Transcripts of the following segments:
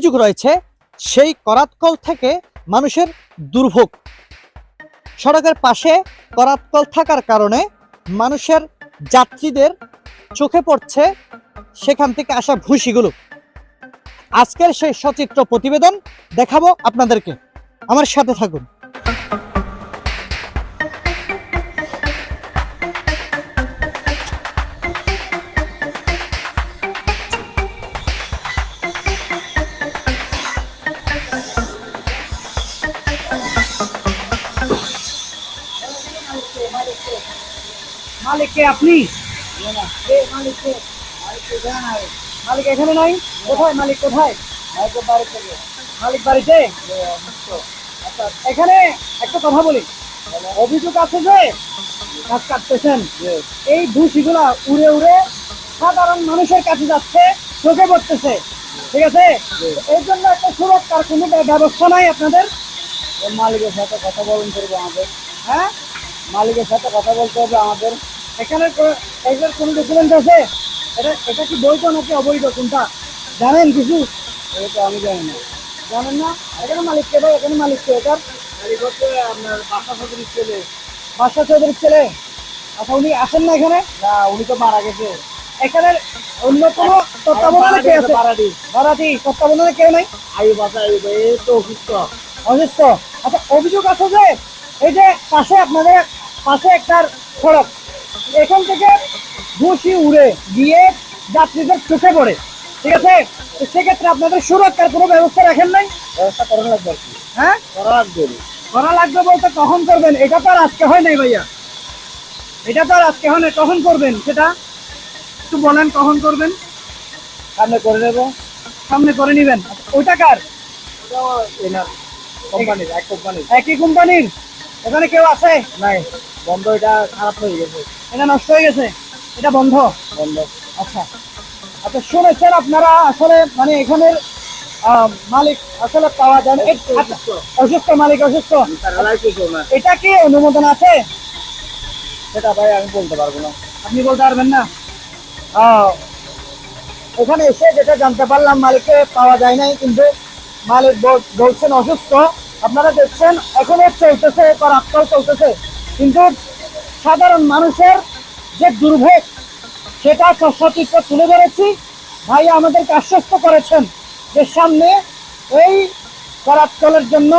অভিযোগ রয়েছে সেই করাতকল থেকে মানুষের দুর্ভোগ। সড়কের পাশে করাতকল থাকার কারণে মানুষের যাত্রীদের চোখে পড়ছে সেখান থেকে আসা ভুসিগুলো। আজকের সেই সচিত্র প্রতিবেদন দেখাবো আপনাদেরকে, আমার সাথে থাকুন। মালিক কে আপনি? মালিক এখানে নাই? কোথায় মালিক? কোথায়? মালিক বাড়িতে। আচ্ছা, এখানে একটা কথা বলি, অভিযোগ আছে যে গাছ কাটতেছেন, এই ভুসিগুলা উড়ে উড়ে সাধারণ মানুষের কাছে যাচ্ছে, চোখে পড়তেছে, ঠিক আছে? এই জন্য একটা সুরক্ষার কোনো ব্যবস্থা নাই আপনাদের? মালিকের সাথে কথা বলুন করবো আমাদের। হ্যাঁ, মালিকের সাথে কথা বলতে হবে আমাদের। এখানে এটার কোনো ডকুমেন্ট আছে? এটা কি বৈধ নাকি অবৈধ, কোনটা জানেন কিছু? এটা আমি জানি না। জানেন না? এখানে মালিক কে ভাই? এখানে মালিক কে? এটার মালিক হচ্ছে আপনার বাসা চৌধুরীর ছেলে। বাসা চৌধুরীর ছেলে? আচ্ছা, উনি আসেন না এখানে? না, উনি তো মারা গেছে। এখানে অন্য কোনো তত্ত্বাবধানে কে আছে? ভাড়াটি তত্ত্বাবধানে কেউ নাই? আয়ু বাসা তো অসুস্থ। অসুস্থ? আচ্ছা, অভিযোগ আছে যে এই যে পাশে আপনাদের পাশে একটা সড়ক, এখান থেকে ভুসি উড়ে গিয়ে যাত্রীদের চোখে পড়ে, ঠিক আছে? তো সেক্ষেত্রে আপনাদের সুরক্ষার কোনো ব্যবস্থা রাখেন নাই? ব্যবস্থা করা লাগবে আর কি। হ্যাঁ, করা লাগবে। করা লাগবে বলতে কখন করবেন? এটা তো আর আজকে হয় নাই ভাইয়া, এটা তো আর আজকে হয় নাই। কখন করবেন সেটা একটু বলেন, কখন করবেন? সামনে করে নেব। সামনে করে নিবেন? ওইটা কার? কোম্পানির, এক কোম্পানির। একই কোম্পানির? এখানে কেউ আছে? নাই, বন্ধ। এটা খারাপ হয়ে গেছে, এটা নষ্ট হয়ে গেছে, এটা বন্ধ। বন্ধ। আচ্ছা আচ্ছা, শুনেছেন আপনারা আসলে মানে এখানের মালিক আসলে পাওয়া যায় না? অসুস্থ মালিক, অসুস্থ। এটা কি অনুমোদন আছে? সেটা ভাই আমি বলতে পারবো না। আপনি বলতে পারবেন না? এখানে এসে যেটা জানতে পারলাম, মালিককে পাওয়া যায় নাই, কিন্তু মালিক বলছেন অসুস্থ। আপনারা দেখছেন এখনো চলতেছে, করাতকল চলতেছে, কিন্তু সাধারণ মানুষের যে দুর্ভোগ সেটা সচিত্র তুলে ধরেছি। ভাই আমাদেরকে আশ্বস্ত করেছেন যে সামনে এই করাতকলের জন্য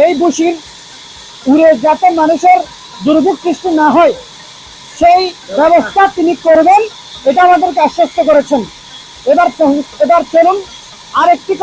এই ভুসির উড়ে যাতে মানুষের দুর্ভোগ সৃষ্টি না হয় সেই ব্যবস্থা তিনি করবেন, এটা আমাদেরকে আশ্বস্ত করেছেন। এবার চলুন আরেকটি